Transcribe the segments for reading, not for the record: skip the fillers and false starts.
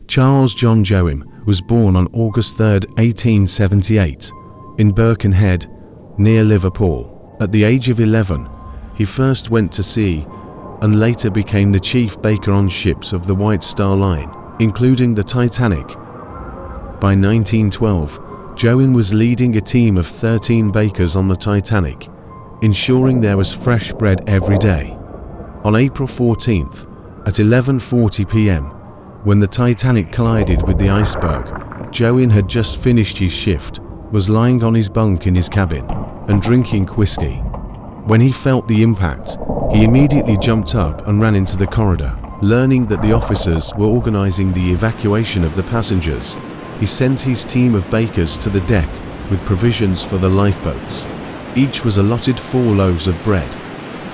Charles John Joughin was born on August 3, 1878, in Birkenhead, near Liverpool. At the age of 11, he first went to sea and later became the chief baker on ships of the White Star Line, including the Titanic. By 1912, Joughin was leading a team of 13 bakers on the Titanic, ensuring there was fresh bread every day. On April 14th, at 11:40 p.m., when the Titanic collided with the iceberg, Joughin had just finished his shift, was lying on his bunk in his cabin, and drinking whiskey. When he felt the impact, he immediately jumped up and ran into the corridor. Learning that the officers were organizing the evacuation of the passengers, he sent his team of bakers to the deck with provisions for the lifeboats. Each was allotted 4 loaves of bread.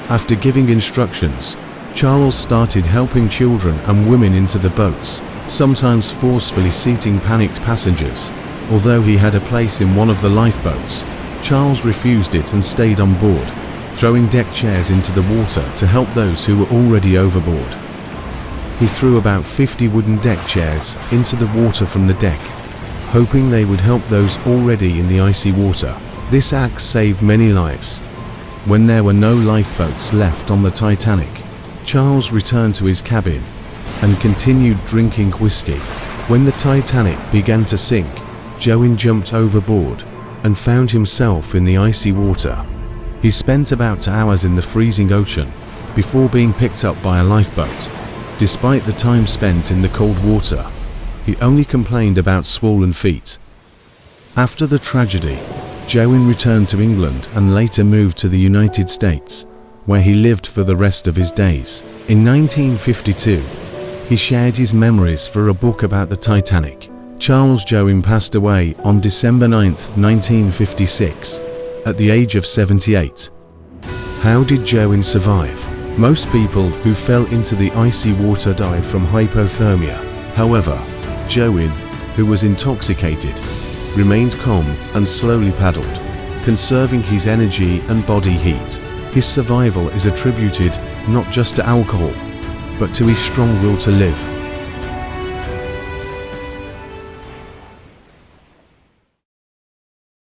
After giving instructions, Charles started helping children and women into the boats, sometimes forcefully seating panicked passengers. Although he had a place in one of the lifeboats, Charles refused it and stayed on board, throwing deck chairs into the water to help those who were already overboard. He threw about 50 wooden deck chairs into the water from the deck, hoping they would help those already in the icy water. This act saved many lives. When there were no lifeboats left on the Titanic, Charles returned to his cabin and continued drinking whiskey. When the Titanic began to sink, Joughin jumped overboard and found himself in the icy water. He spent about 2 hours in the freezing ocean before being picked up by a lifeboat. Despite the time spent in the cold water, he only complained about swollen feet. After the tragedy, Joughin returned to England and later moved to the United States, where he lived for the rest of his days. In 1952, he shared his memories for a book about the Titanic. Charles Joughin passed away on December 9, 1956, at the age of 78. How did Joughin survive? Most people who fell into the icy water died from hypothermia. However, Joughin, who was intoxicated, remained calm and slowly paddled, conserving his energy and body heat. His survival is attributed not just to alcohol, but to his strong will to live.